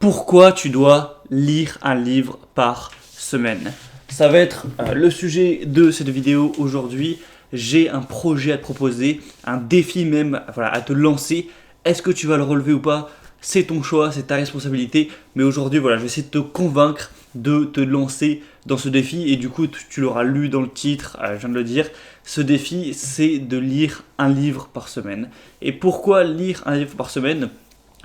Pourquoi tu dois lire un livre par semaine? Ça va être le sujet de cette vidéo aujourd'hui. J'ai un projet à te proposer, un défi même à te lancer. Est-ce que tu vas le relever ou pas? C'est ton choix, c'est ta responsabilité. Mais aujourd'hui, je vais essayer de te convaincre de te lancer dans ce défi. Et du coup, tu l'auras lu dans le titre, je viens de le dire. Ce défi, c'est de lire un livre par semaine. Et pourquoi lire un livre par semaine?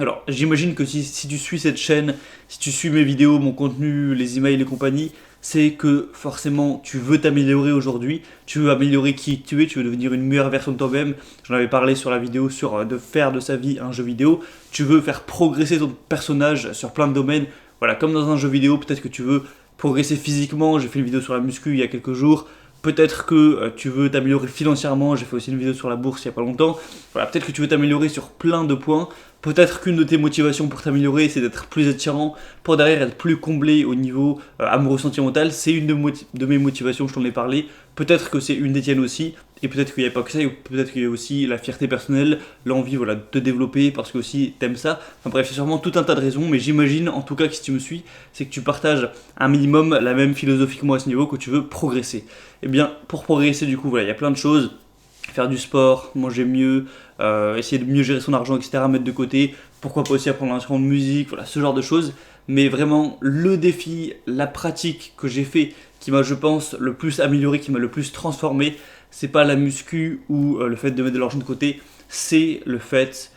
Alors, j'imagine que si tu suis cette chaîne, si tu suis mes vidéos, mon contenu, les emails et compagnie, c'est que forcément tu veux t'améliorer aujourd'hui, tu veux améliorer qui tu es, tu veux devenir une meilleure version de toi-même. J'en avais parlé sur la vidéo sur de faire de sa vie un jeu vidéo. Tu veux faire progresser ton personnage sur plein de domaines. Voilà, comme dans un jeu vidéo, peut-être que tu veux progresser physiquement. J'ai fait une vidéo sur la muscu il y a quelques jours. Peut-être que tu veux t'améliorer financièrement, j'ai fait aussi une vidéo sur la bourse il n'y a pas longtemps. Voilà, peut-être que tu veux t'améliorer sur plein de points. Peut-être qu'une de tes motivations pour t'améliorer, c'est d'être plus attirant, pour derrière être plus comblé au niveau amoureux sentimental. C'est une de mes motivations, je t'en ai parlé. Peut-être que c'est une des tiennes aussi. Et peut-être qu'il n'y a pas que ça, ou peut-être qu'il y a aussi la fierté personnelle, l'envie de te développer parce que aussi t'aimes ça. Enfin bref, c'est sûrement tout un tas de raisons, mais j'imagine en tout cas que si tu me suis, c'est que tu partages un minimum la même philosophie que moi à ce niveau, que tu veux progresser. Et bien, pour progresser, du coup, il y a plein de choses. Faire du sport, manger mieux, essayer de mieux gérer son argent, etc., mettre de côté. Pourquoi pas aussi apprendre un instrument de musique, voilà, ce genre de choses. Mais vraiment, le défi, la pratique que j'ai fait, qui m'a, je pense, le plus amélioré, qui m'a le plus transformé, c'est pas la muscu ou le fait de mettre de l'argent de côté, c'est le fait,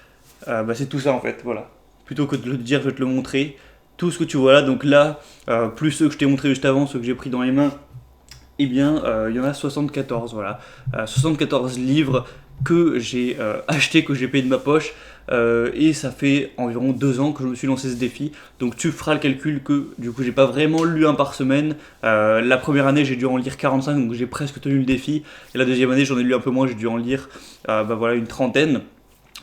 c'est tout ça en fait, voilà. Plutôt que de le dire, je vais te le montrer. Tout ce que tu vois là, donc là, plus ceux que je t'ai montré juste avant, ceux que j'ai pris dans les mains, eh bien, il y en a 74, voilà. 74 livres que j'ai achetés, que j'ai payé de ma poche. Et ça fait environ 2 ans que je me suis lancé ce défi. Donc tu feras le calcul que du coup j'ai pas vraiment lu un par semaine. La première année j'ai dû en lire 45, donc j'ai presque tenu le défi. Et la deuxième année j'en ai lu un peu moins, j'ai dû en lire une trentaine.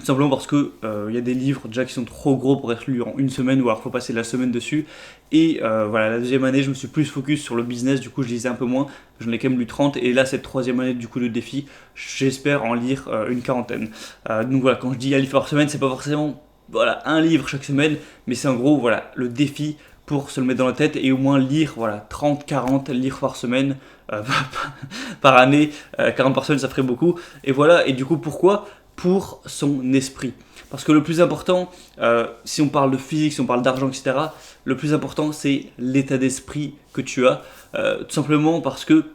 Simplement parce que y a des livres déjà qui sont trop gros pour être lus en une semaine, ou alors faut passer la semaine dessus. Et la deuxième année, je me suis plus focus sur le business, du coup je lisais un peu moins, j'en ai quand même lu 30. Et là, cette troisième année du coup de défi, j'espère en lire une quarantaine. Donc voilà, quand je dis un livre par semaine, c'est pas forcément un livre chaque semaine, mais c'est en gros le défi pour se le mettre dans la tête et au moins lire 30-40 livres par semaine. Par année, 40 par semaine ça ferait beaucoup. Et voilà, et du coup pourquoi? Pour son esprit. Parce que le plus important, si on parle de physique, si on parle d'argent, etc., le plus important c'est l'état d'esprit que tu as. Tout simplement parce que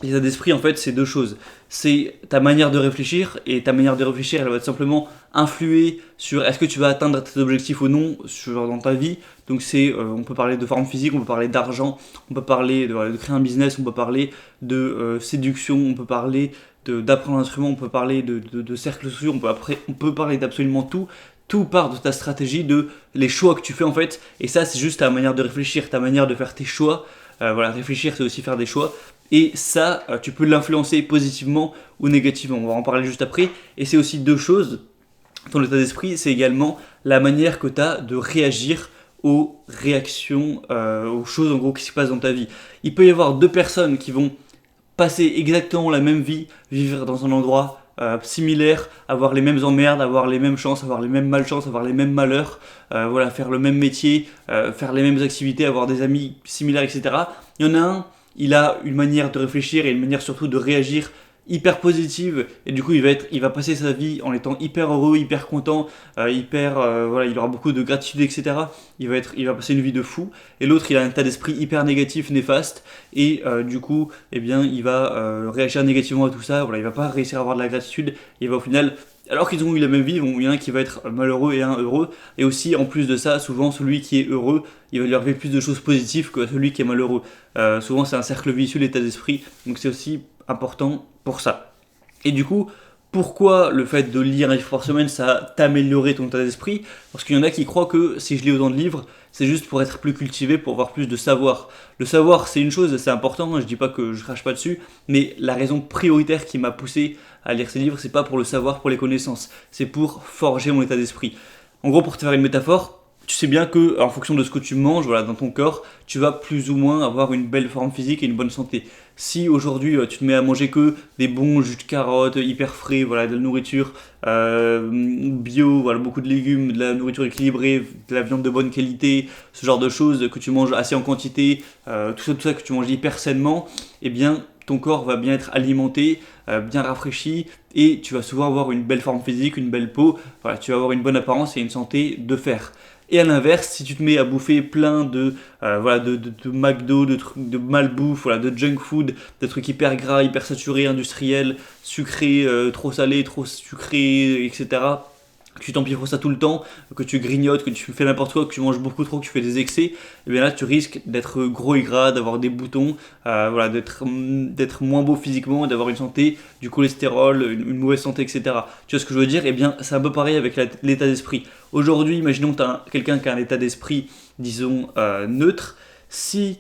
l'état d'esprit, en fait, c'est deux choses. C'est ta manière de réfléchir, et ta manière de réfléchir, elle va simplement influer sur est-ce que tu vas atteindre tes objectifs ou non dans ta vie. Donc on peut parler de forme physique, on peut parler d'argent, on peut parler de créer un business, on peut parler de séduction, on peut parler d'apprendre un instrument, on peut parler de cercles sociaux, on peut parler d'absolument tout. Tout part de ta stratégie, de les choix que tu fais en fait. Et ça, c'est juste ta manière de réfléchir, ta manière de faire tes choix. Réfléchir, c'est aussi faire des choix. Et ça, tu peux l'influencer positivement ou négativement. On va en parler juste après. Et c'est aussi deux choses. Ton état d'esprit, c'est également la manière que tu as de réagir aux réactions, aux choses en gros qui se passent dans ta vie. Il peut y avoir deux personnes qui vont passer exactement la même vie, vivre dans un endroit similaire, avoir les mêmes emmerdes, avoir les mêmes chances, avoir les mêmes malchances, avoir les mêmes malheurs, faire le même métier, faire les mêmes activités, avoir des amis similaires, etc. Il y en a un, il a une manière de réfléchir et une manière surtout de réagir hyper positive, et du coup il va passer sa vie en étant hyper heureux, hyper content, il aura beaucoup de gratitude, etc. Il va passer une vie de fou. Et l'autre, il a un état d'esprit hyper négatif, néfaste, et du coup il va réagir négativement à tout ça. Il va pas réussir à avoir de la gratitude, il va au final, alors qu'ils ont eu la même vie, il y en a un qui va être malheureux et un heureux. Et aussi, en plus de ça, souvent celui qui est heureux, il va lui arriver plus de choses positives que celui qui est malheureux. Souvent c'est un cercle vicieux, l'état d'esprit, donc c'est aussi important pour ça. Et du coup, pourquoi le fait de lire un livre par semaine, ça a t'améliorer ton état d'esprit? Parce qu'il y en a qui croient que si je lis autant de livres, c'est juste pour être plus cultivé, pour avoir plus de savoir. Le savoir, c'est une chose, c'est important, je dis pas que je crache pas dessus, mais la raison prioritaire qui m'a poussé à lire ces livres, c'est pas pour le savoir, pour les connaissances, c'est pour forger mon état d'esprit. En gros, pour te faire une métaphore, tu sais bien que en fonction de ce que tu manges, voilà, dans ton corps, tu vas plus ou moins avoir une belle forme physique et une bonne santé. Si aujourd'hui tu te mets à manger que des bons jus de carottes hyper frais, voilà, de la nourriture bio, voilà, beaucoup de légumes, de la nourriture équilibrée, de la viande de bonne qualité, ce genre de choses que tu manges assez en quantité, tout ça que tu manges hyper sainement, eh bien ton corps va bien être alimenté, bien rafraîchi et tu vas souvent avoir une belle forme physique, une belle peau, voilà, tu vas avoir une bonne apparence et une santé de fer. Et à l'inverse, si tu te mets à bouffer plein de McDo, de trucs de malbouffe, voilà, de junk food, de trucs hyper gras, hyper saturés, industriels, sucrés, trop salés, trop sucrés, etc., que tu t'empiffres ça tout le temps, que tu grignotes, que tu fais n'importe quoi, que tu manges beaucoup trop, que tu fais des excès, et bien là tu risques d'être gros et gras, d'avoir des boutons, voilà, d'être moins beau physiquement, d'avoir une santé, du cholestérol, une mauvaise santé, etc. Tu vois ce que je veux dire? Et bien c'est un peu pareil avec l'état d'esprit. Aujourd'hui, imaginons que tu as quelqu'un qui a un état d'esprit, disons, neutre. Si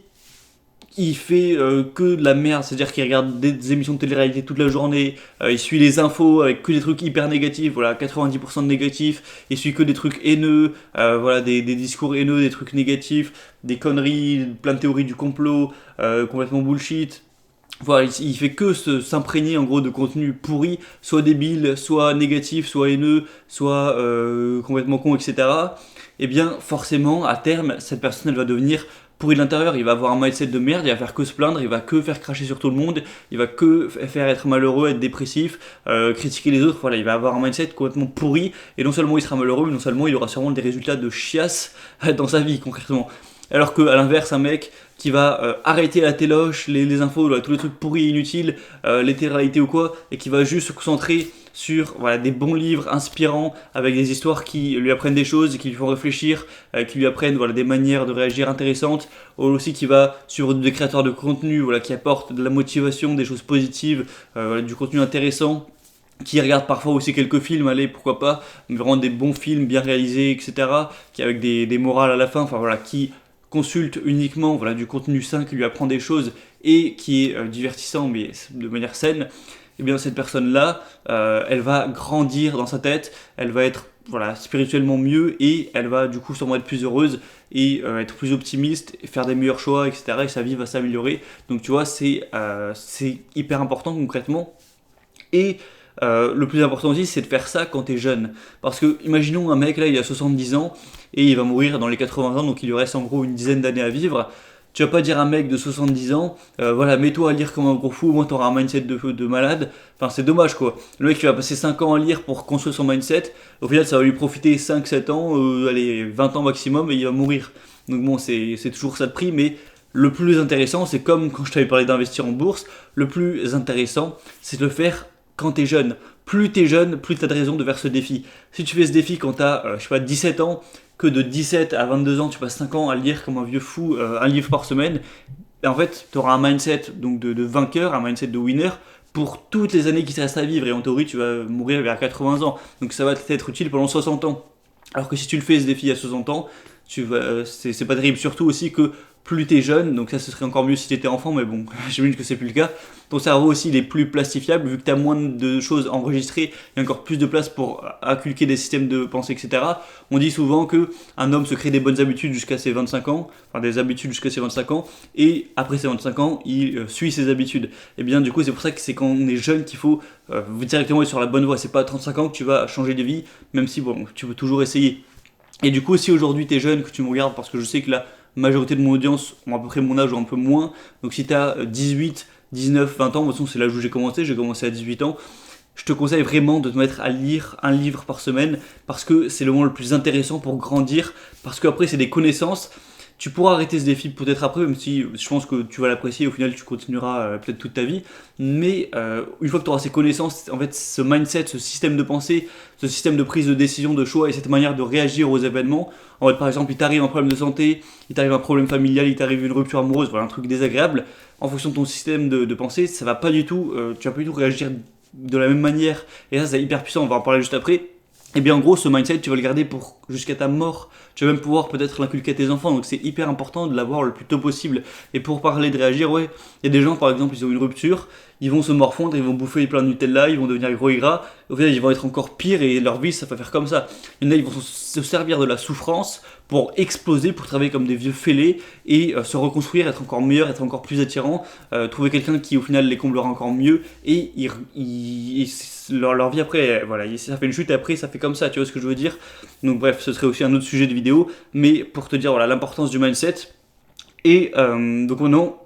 il fait que de la merde, c'est-à-dire qu'il regarde des émissions de télé-réalité toute la journée, il suit les infos avec que des trucs hyper négatifs, voilà, 90% de négatifs, il suit que des trucs haineux, voilà, des discours haineux, des trucs négatifs, des conneries, plein de théories du complot, complètement bullshit. Voilà, il fait que s'imprégner en gros de contenu pourri, soit débile, soit négatif, soit haineux, soit complètement con, etc. Et bien forcément, à terme, cette personne elle va devenir pourri de l'intérieur, il va avoir un mindset de merde, il va faire que se plaindre, il va que faire cracher sur tout le monde, il va que faire être malheureux, être dépressif, critiquer les autres, voilà, il va avoir un mindset complètement pourri, et non seulement il sera malheureux, mais non seulement il aura sûrement des résultats de chiasse dans sa vie concrètement. Alors qu'à l'inverse, un mec qui va arrêter la téloche, les infos, voilà, tous les trucs pourris et inutiles, les téléréalités ou quoi, et qui va juste se concentrer sur voilà, des bons livres inspirants avec des histoires qui lui apprennent des choses, qui lui font réfléchir, qui lui apprennent voilà, des manières de réagir intéressantes, aussi qui va sur des créateurs de contenu voilà, qui apportent de la motivation, des choses positives, voilà, du contenu intéressant, qui regarde parfois aussi quelques films, allez pourquoi pas, mais vraiment des bons films bien réalisés, etc., qui avec des morales à la fin, enfin voilà, qui consulte uniquement voilà, du contenu sain qui lui apprend des choses et qui est divertissant mais de manière saine, et bien cette personne-là, elle va grandir dans sa tête, elle va être voilà, spirituellement mieux et elle va du coup sûrement être plus heureuse et être plus optimiste, et faire des meilleurs choix, etc. Et sa vie va s'améliorer. Donc tu vois, c'est hyper important concrètement. Et le plus important aussi, c'est de faire ça quand t'es jeune. Parce que, imaginons un mec là, il a 70 ans et il va mourir dans les 80 ans, donc il lui reste en gros une dizaine d'années à vivre. Tu vas pas dire à un mec de 70 ans, voilà, mets-toi à lire comme un gros fou, au moins t'auras un mindset de malade. Enfin, c'est dommage quoi. Le mec, il va passer 5 ans à lire pour construire son mindset. Au final, ça va lui profiter 5-7 ans, allez, 20 ans maximum et il va mourir. Donc bon, c'est toujours ça de prix, mais le plus intéressant, c'est comme quand je t'avais parlé d'investir en bourse, le plus intéressant, c'est de le faire quand t'es jeune. Plus t'es jeune, plus t'as de raison de faire ce défi. Si tu fais ce défi quand t'as, je sais pas, 17 ans, que de 17 à 22 ans, tu passes 5 ans à lire comme un vieux fou, un livre par semaine, et en fait, tu auras un mindset donc de vainqueur, un mindset de winner pour toutes les années qui te restent à vivre. Et en théorie, tu vas mourir vers 80 ans. Donc ça va t'être utile pendant 60 ans. Alors que si tu le fais ce défi à 60 ans, c'est pas terrible. Surtout aussi que plus t'es jeune, donc ça ce serait encore mieux si t'étais enfant, mais bon, j'imagine que c'est plus le cas. Ton cerveau aussi il est plus plastifiable vu que t'as moins de choses enregistrées et encore plus de place pour inculquer des systèmes de pensée, etc. On dit souvent que un homme se crée des bonnes habitudes jusqu'à ses 25 ans, enfin des habitudes jusqu'à ses 25 ans, et après ses 25 ans, il suit ses habitudes. Et bien du coup c'est pour ça que c'est quand on est jeune qu'il faut directement être sur la bonne voie. C'est pas à 35 ans que tu vas changer de vie, même si bon, tu peux toujours essayer. Et du coup, si aujourd'hui t'es jeune, que tu me regardes, parce que je sais que la majorité de mon audience ont à peu près mon âge ou un peu moins, donc si t'as 18, 19, 20 ans, de toute façon c'est l'âge où j'ai commencé à 18 ans, je te conseille vraiment de te mettre à lire un livre par semaine, parce que c'est le moment le plus intéressant pour grandir, parce qu'après c'est des connaissances. Tu pourras arrêter ce défi peut-être après, même si je pense que tu vas l'apprécier, au final tu continueras peut-être toute ta vie, mais une fois que tu auras ces connaissances, en fait ce mindset, ce système de pensée, ce système de prise de décision, de choix et cette manière de réagir aux événements, en fait par exemple il t'arrive un problème de santé, il t'arrive un problème familial, il t'arrive une rupture amoureuse, voilà un truc désagréable, en fonction de ton système de pensée, ça va pas du tout, tu vas pas du tout réagir de la même manière, et ça c'est hyper puissant, on va en parler juste après. Et bien en gros ce mindset tu vas le garder pour jusqu'à ta mort, tu vas même pouvoir peut-être l'inculquer à tes enfants, donc c'est hyper important de l'avoir le plus tôt possible. Et pour parler de réagir, il y a des gens par exemple ils ont une rupture, ils vont se morfondre, ils vont bouffer plein de Nutella, ils vont devenir gros et gras, au final ils vont être encore pires et leur vie ça va faire comme ça. Il y en a, ils vont se servir de la souffrance pour exploser, pour travailler comme des vieux fêlés et se reconstruire, être encore meilleur, être encore plus attirant, trouver quelqu'un qui au final les comblera encore mieux et leur vie après, voilà, ça fait une chute et après ça fait comme ça, tu vois ce que je veux dire. Donc bref, ce serait aussi un autre sujet de vidéo, mais pour te dire voilà l'importance du mindset. Et donc maintenant,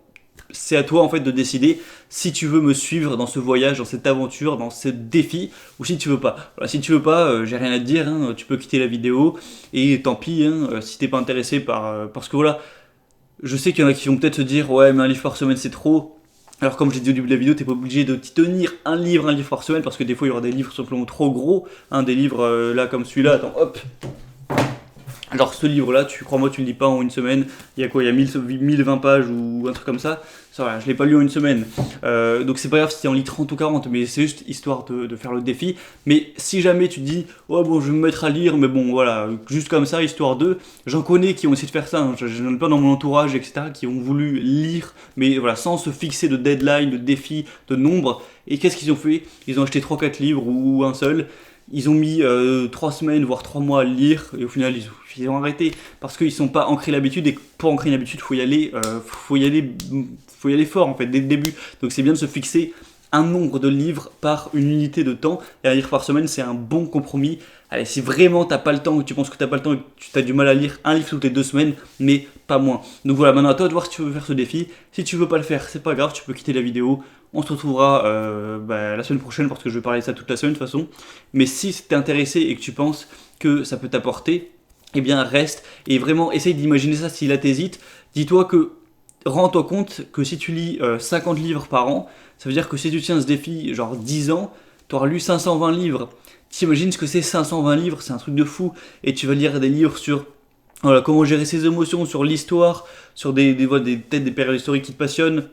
c'est à toi en fait de décider si tu veux me suivre dans ce voyage, dans cette aventure, dans ce défi, ou si tu veux pas. Voilà, si tu veux pas, j'ai rien à te dire, hein, tu peux quitter la vidéo, et tant pis, hein, si t'es pas intéressé parce que voilà, je sais qu'il y en a qui vont peut-être se dire, ouais mais un livre par semaine c'est trop. Alors comme je l'ai dit au début de la vidéo, t'es pas obligé de t'y tenir un livre par semaine, parce que des fois il y aura des livres simplement trop gros, hein, des livres là comme celui-là, attends, hop. Alors ce livre-là, crois-moi, tu ne le lis pas en une semaine. Il y a quoi? Il y a 1020 pages ou un truc comme ça. Ça, voilà, je ne l'ai pas lu en une semaine. Donc c'est pas grave si tu en lis 30 ou 40, mais c'est juste histoire de faire le défi. Mais si jamais tu te dis, oh bon, je vais me mettre à lire, mais bon, voilà, juste comme ça, histoire de... J'en connais qui ont essayé de faire ça, hein. J'en ai plein dans mon entourage, etc., qui ont voulu lire, mais voilà, sans se fixer de deadline, de défi, de nombre. Et qu'est-ce qu'ils ont fait? Ils ont acheté 3-4 livres ou un seul. Ils ont mis 3 semaines, voire 3 mois à le lire, et au final, ils ont arrêté. Parce qu'ils ne sont pas ancrés l'habitude, et pour ancrer une habitude, faut y aller fort, en fait, dès le début. Donc c'est bien de se fixer un nombre de livres par une unité de temps, et un livre par semaine, c'est un bon compromis. Allez, si vraiment t'as pas le temps, que tu penses que t'as pas le temps, et que tu as du mal à lire un livre toutes les 2 semaines, mais pas moins. Donc voilà, maintenant à toi de voir si tu veux faire ce défi. Si tu veux pas le faire, c'est pas grave, tu peux quitter la vidéo. On se retrouvera la semaine prochaine parce que je vais parler de ça toute la semaine de toute façon. Mais si t'es intéressé et que tu penses que ça peut t'apporter, eh bien reste et vraiment essaye d'imaginer ça. Si là t'hésites, dis-toi que, rends-toi compte que si tu lis 50 livres par an, ça veut dire que si tu tiens ce défi genre 10 ans, tu auras lu 520 livres. T'imagines ce que c'est 520 livres, c'est un truc de fou. Et tu vas lire des livres sur voilà, comment gérer ses émotions, sur l'histoire, sur peut-être des périodes historiques qui te passionnent,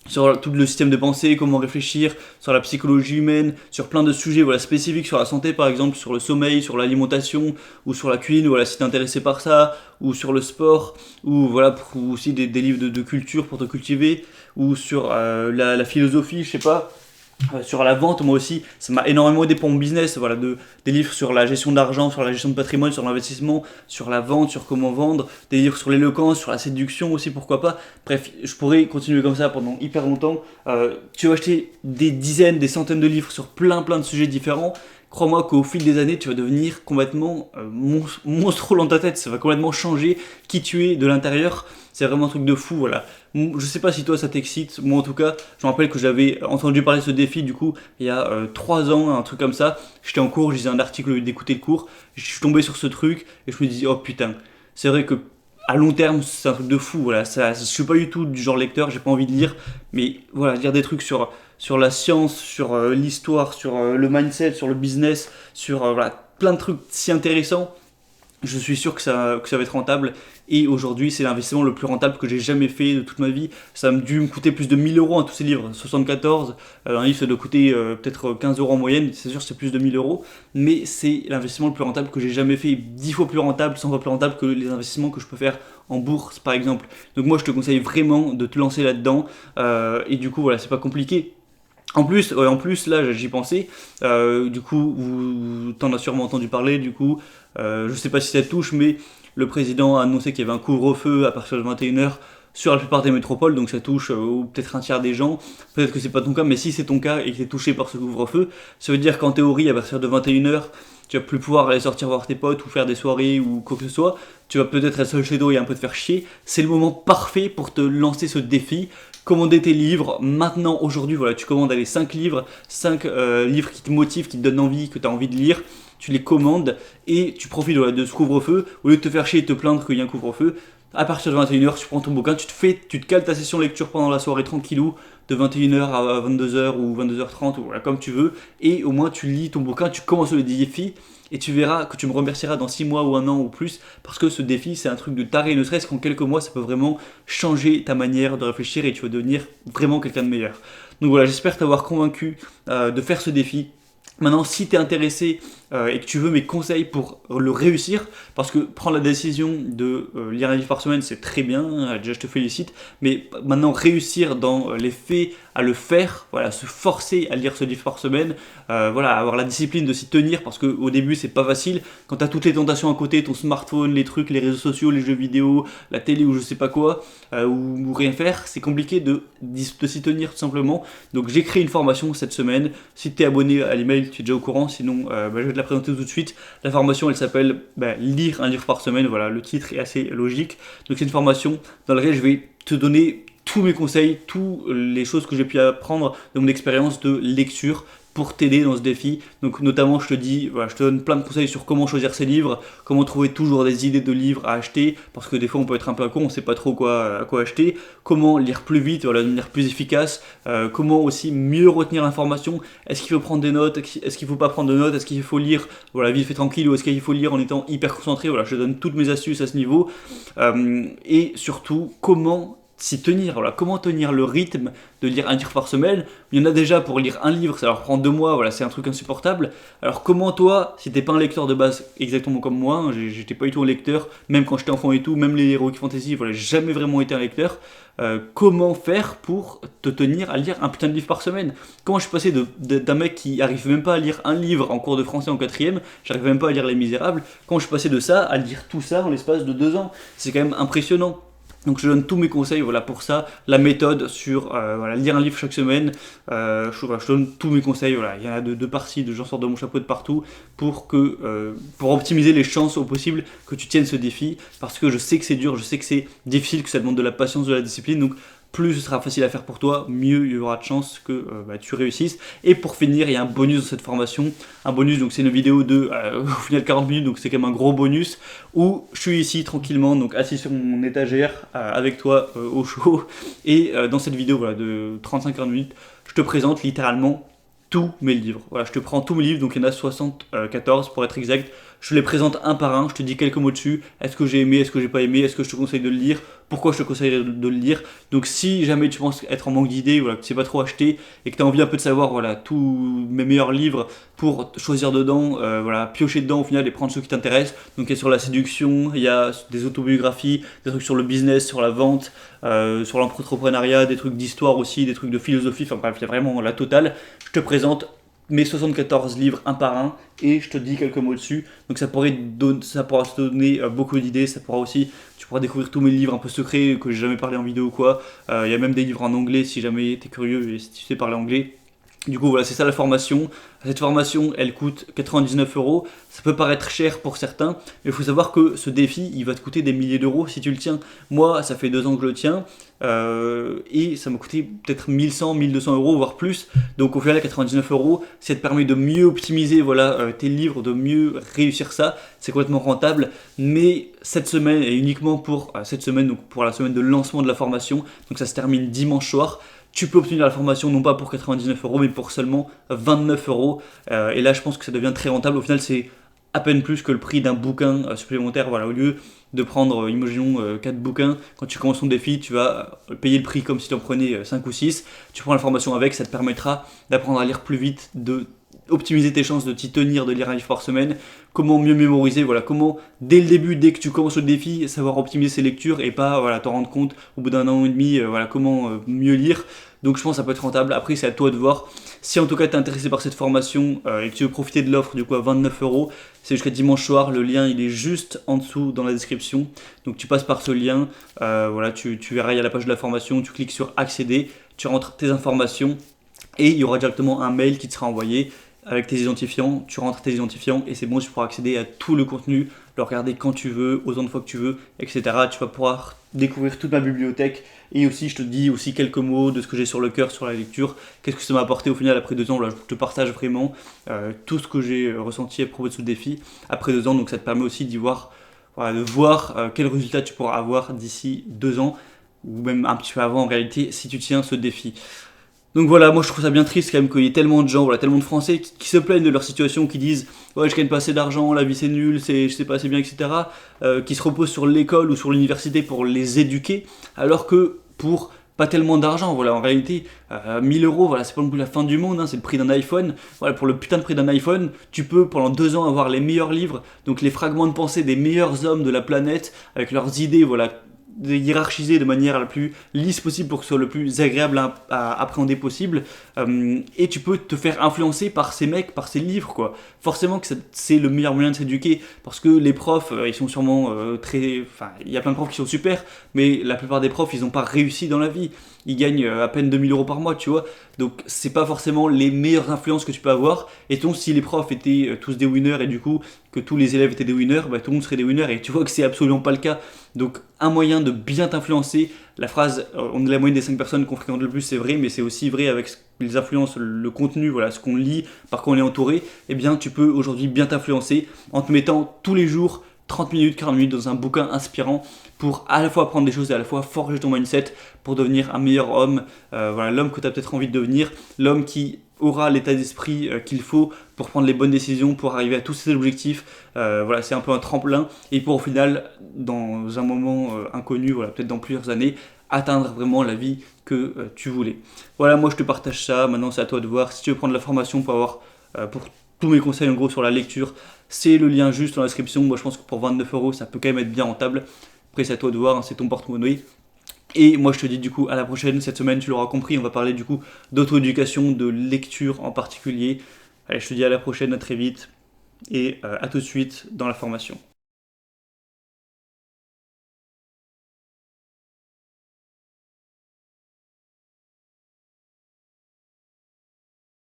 sur tout le système de pensée, comment réfléchir, sur la psychologie humaine, sur plein de sujets voilà, spécifiques sur la santé par exemple, sur le sommeil, sur l'alimentation, ou sur la cuisine, voilà, si t'es intéressé par ça, ou sur le sport, ou voilà, ou aussi des livres de culture pour te cultiver, ou sur la philosophie, je sais pas. Sur la vente, moi aussi, ça m'a énormément aidé pour mon business. Voilà, des livres sur la gestion d'argent, sur la gestion de patrimoine, sur l'investissement, sur la vente, sur comment vendre, des livres sur l'éloquence, sur la séduction aussi, pourquoi pas. Bref, je pourrais continuer comme ça pendant hyper longtemps. Tu vas acheter des dizaines, des centaines de livres sur plein de sujets différents. Crois-moi qu'au fil des années, tu vas devenir complètement monstrueux dans ta tête. Ça va complètement changer qui tu es de l'intérieur. C'est vraiment un truc de fou, voilà. Je sais pas si toi ça t'excite, moi en tout cas, je me rappelle que j'avais entendu parler de ce défi du coup il y a 3 ans, un truc comme ça. J'étais en cours, je lisais un article au lieu d'écouter le cours, je suis tombé sur ce truc et je me disais oh putain, c'est vrai que à long terme c'est un truc de fou, voilà. Je suis pas du tout du genre lecteur, j'ai pas envie de lire, mais voilà, lire des trucs sur la science, sur l'histoire, sur le mindset, sur le business, sur voilà, plein de trucs si intéressants. Je suis sûr que ça va être rentable et aujourd'hui c'est l'investissement le plus rentable que j'ai jamais fait de toute ma vie. Ça a dû me coûter plus de 1000 euros tous ces livres, 74, un livre ça doit coûter peut-être 15 euros en moyenne, c'est sûr c'est plus de 1000 euros, mais c'est l'investissement le plus rentable que j'ai jamais fait, 10 fois plus rentable, 100 fois plus rentable que les investissements que je peux faire en bourse par exemple. Donc moi je te conseille vraiment de te lancer là-dedans et du coup voilà c'est pas compliqué. En plus, là j'y pensais, du coup, t'en as sûrement entendu parler, du coup, je sais pas si ça te touche, mais le président a annoncé qu'il y avait un couvre-feu à partir de 21h sur la plupart des métropoles, donc ça touche peut-être un tiers des gens, peut-être que c'est pas ton cas, mais si c'est ton cas et que t'es touché par ce couvre-feu, ça veut dire qu'en théorie, à partir de 21h, tu vas plus pouvoir aller sortir voir tes potes ou faire des soirées ou quoi que ce soit, tu vas peut-être être seul chez toi et un peu te faire chier, c'est le moment parfait pour te lancer ce défi. Commander tes livres, maintenant, aujourd'hui, voilà, tu commandes 5 livres, 5 livres qui te motivent, qui te donnent envie, que tu as envie de lire, tu les commandes et tu profites voilà, de ce couvre-feu, au lieu de te faire chier et de te plaindre qu'il y a un couvre-feu, à partir de 21h, tu prends ton bouquin, tu te cales ta session lecture pendant la soirée tranquillou, de 21h à 22h ou 22h30, ou voilà, comme tu veux, et au moins tu lis ton bouquin, tu commences le défi, et tu verras que tu me remercieras dans 6 mois ou 1 an ou plus, parce que ce défi c'est un truc de taré, ne serait-ce qu'en quelques mois ça peut vraiment changer ta manière de réfléchir et tu vas devenir vraiment quelqu'un de meilleur. Donc voilà, j'espère t'avoir convaincu de faire ce défi. Maintenant, si tu es intéressé et que tu veux mes conseils pour le réussir, parce que prendre la décision de lire un livre par semaine, c'est très bien, déjà je te félicite, mais maintenant réussir dans les faits à le faire, voilà, se forcer à lire ce livre par semaine, voilà, avoir la discipline de s'y tenir, parce qu'au début c'est pas facile, quand tu as toutes les tentations à côté, ton smartphone, les trucs, les réseaux sociaux, les jeux vidéo, la télé ou je sais pas quoi, ou rien faire, c'est compliqué de s'y tenir tout simplement. Donc j'ai créé une formation cette semaine, si tu es abonné à l'email, tu es déjà au courant, sinon je vais te la présenter tout de suite. La formation elle s'appelle lire un livre par semaine, voilà, le titre est assez logique. Donc c'est une formation dans laquelle je vais te donner tous mes conseils, toutes les choses que j'ai pu apprendre de mon expérience de lecture pour t'aider dans ce défi. Donc notamment je te dis, voilà, je te donne plein de conseils sur comment choisir ces livres, comment trouver toujours des idées de livres à acheter, parce que des fois on peut être un peu à con, on sait pas trop à quoi acheter, comment lire plus vite, voilà, devenir plus efficace, comment aussi mieux retenir l'information, est-ce qu'il faut prendre des notes, est-ce qu'il faut pas prendre de notes, est-ce qu'il faut lire voilà, vite fait tranquille, ou est-ce qu'il faut lire en étant hyper concentré, voilà, je te donne toutes mes astuces à ce niveau, et surtout comment s'y tenir, voilà, comment tenir le rythme de lire un livre par semaine. Il y en a déjà pour lire un livre, ça leur prend 2 mois, voilà, c'est un truc insupportable. Alors comment toi, si t'es pas un lecteur de base exactement comme moi, hein, j'étais pas du tout un lecteur, même quand j'étais enfant et tout, même les Heroic Fantasy, voilà, j'ai jamais vraiment été un lecteur, comment faire pour te tenir à lire un putain de livre par semaine? Comment je suis passé d'un mec qui arrive même pas à lire un livre en cours de français en 4ème, j'arrive même pas à lire Les Misérables, comment je suis passé de ça à lire tout ça en l'espace de 2 ans? C'est quand même impressionnant. Donc je donne tous mes conseils voilà, pour ça, la méthode sur voilà, lire un livre chaque semaine, je donne tous mes conseils, voilà. Il y en a de par-ci, j'en sors de mon chapeau de partout pour optimiser les chances au possible que tu tiennes ce défi, parce que je sais que c'est dur, je sais que c'est difficile, que ça demande de la patience, de la discipline, donc plus ce sera facile à faire pour toi, mieux il y aura de chances que tu réussisses. Et pour finir, il y a un bonus dans cette formation. Un bonus, donc c'est une vidéo de au final 40 minutes, donc c'est quand même un gros bonus, où je suis ici tranquillement, donc assis sur mon étagère avec toi au chaud. Et dans cette vidéo voilà, de 35-40 minutes, je te présente littéralement tous mes livres. Voilà, je te prends tous mes livres, donc il y en a 74 pour être exact. Je les présente un par un, je te dis quelques mots dessus. Est-ce que j'ai aimé, est-ce que j'ai pas aimé, est-ce que je te conseille de le lire, pourquoi je te conseille de le lire. Donc si jamais tu penses être en manque d'idées, voilà, que tu sais pas trop acheter et que tu as envie un peu de savoir voilà, tous mes meilleurs livres pour choisir dedans, voilà, piocher dedans au final et prendre ceux qui t'intéressent. Donc il y a sur la séduction, il y a des autobiographies, des trucs sur le business, sur la vente, sur l'entrepreneuriat, des trucs d'histoire aussi, des trucs de philosophie, enfin bref, il y a vraiment la totale. Je te présente mes 74 livres un par un et je te dis quelques mots dessus. Donc ça pourra te donner beaucoup d'idées. Ça pourra aussi, tu pourras découvrir tous mes livres un peu secrets que j'ai jamais parlé en vidéo ou quoi. Il y a même des livres en anglais si jamais tu es curieux et si tu sais parler anglais. Du coup, voilà, c'est ça la formation. Cette formation, elle coûte 99 €. Ça peut paraître cher pour certains, mais il faut savoir que ce défi, il va te coûter des milliers d'euros si tu le tiens. Moi, ça fait 2 ans que je le tiens, et ça m'a coûté peut-être 1100, 1200 €, voire plus. Donc au final, 99 €, ça te permet de mieux optimiser voilà, tes livres, de mieux réussir ça. C'est complètement rentable, mais cette semaine, et uniquement pour cette semaine, donc pour la semaine de lancement de la formation, donc ça se termine dimanche soir. Tu peux obtenir la formation non pas pour 99 €, mais pour seulement 29 €. Et là, je pense que ça devient très rentable. Au final, c'est à peine plus que le prix d'un bouquin supplémentaire. Voilà, au lieu de prendre, imaginons, 4 bouquins, quand tu commences ton défi, tu vas payer le prix comme si tu en prenais 5 ou 6. Tu prends la formation avec, ça te permettra d'apprendre à lire plus vite, de optimiser tes chances de t'y tenir, de lire un livre par semaine, comment mieux mémoriser, voilà, comment dès le début, dès que tu commences le défi, savoir optimiser ses lectures et pas voilà, t'en rendre compte au bout d'1 an et demi, voilà, comment mieux lire. Donc je pense que ça peut être rentable. Après, c'est à toi de voir. Si en tout cas tu es intéressé par cette formation et que tu veux profiter de l'offre, du coup à 29 €, c'est jusqu'à dimanche soir. Le lien il est juste en dessous dans la description. Donc tu passes par ce lien, voilà, tu verras, il y a la page de la formation, tu cliques sur accéder, tu rentres tes informations et il y aura directement un mail qui te sera envoyé avec tes identifiants, tu rentres tes identifiants et c'est bon, tu pourras accéder à tout le contenu, le regarder quand tu veux, autant de fois que tu veux, etc. Tu vas pouvoir découvrir toute ma bibliothèque et aussi je te dis aussi quelques mots de ce que j'ai sur le cœur, sur la lecture, qu'est-ce que ça m'a apporté au final après 2 ans, là je te partage vraiment tout ce que j'ai ressenti à propos de ce défi après 2 ans, donc ça te permet aussi d'y voir, voilà, de voir quel résultat tu pourras avoir d'ici 2 ans ou même un petit peu avant en réalité si tu tiens ce défi. Donc voilà, moi je trouve ça bien triste quand même qu'il y ait tellement de gens, voilà, tellement de Français qui se plaignent de leur situation, qui disent ouais je gagne pas assez d'argent, la vie c'est nul, je sais pas assez bien, etc. Qui se reposent sur l'école ou sur l'université pour les éduquer, alors que pour pas tellement d'argent, voilà, en réalité, 1000 euros, voilà, c'est pas non plus la fin du monde, hein, c'est le prix d'un iPhone, voilà, pour le putain de prix d'un iPhone, tu peux pendant 2 ans avoir les meilleurs livres, donc les fragments de pensée des meilleurs hommes de la planète, avec leurs idées, voilà, hiérarchisées de manière la plus lisse possible pour que ce soit le plus agréable à appréhender possible, et tu peux te faire influencer par ces mecs, par ces livres, quoi. Forcément que c'est le meilleur moyen de s'éduquer, parce que les profs, ils sont sûrement très... Enfin, il y a plein de profs qui sont super, mais la plupart des profs, ils n'ont pas réussi dans la vie. Ils gagnent à peine 2000 euros par mois, tu vois. Donc, c'est pas forcément les meilleures influences que tu peux avoir. Et donc, si les profs étaient tous des winners et du coup, que tous les élèves étaient des winners, bah, tout le monde serait des winners. Et tu vois que c'est absolument pas le cas. Donc, un moyen de bien t'influencer, la phrase on est la moyenne des 5 personnes qu'on fréquente le plus, c'est vrai, mais c'est aussi vrai avec les influences, le contenu, voilà, ce qu'on lit, par quoi on est entouré. Eh bien, tu peux aujourd'hui bien t'influencer en te mettant tous les jours 30 minutes, 40 minutes dans un bouquin inspirant pour à la fois apprendre des choses et à la fois forger ton mindset pour devenir un meilleur homme, voilà, l'homme que tu as peut-être envie de devenir, l'homme qui aura l'état d'esprit qu'il faut pour prendre les bonnes décisions, pour arriver à tous ses objectifs. Voilà, c'est un peu un tremplin et pour au final, dans un moment inconnu, voilà, peut-être dans plusieurs années, atteindre vraiment la vie que tu voulais. Voilà, moi je te partage ça, maintenant c'est à toi de voir. Si tu veux prendre la formation pour avoir pour tous mes conseils en gros sur la lecture, c'est le lien juste dans la description. Moi je pense que pour 29 euros ça peut quand même être bien rentable. Après c'est à toi de voir, hein, c'est ton porte-monnaie. Et moi je te dis du coup à la prochaine. Cette semaine tu l'auras compris, on va parler du coup d'auto-éducation, de lecture en particulier. Allez, je te dis à la prochaine, à très vite et à tout de suite dans la formation.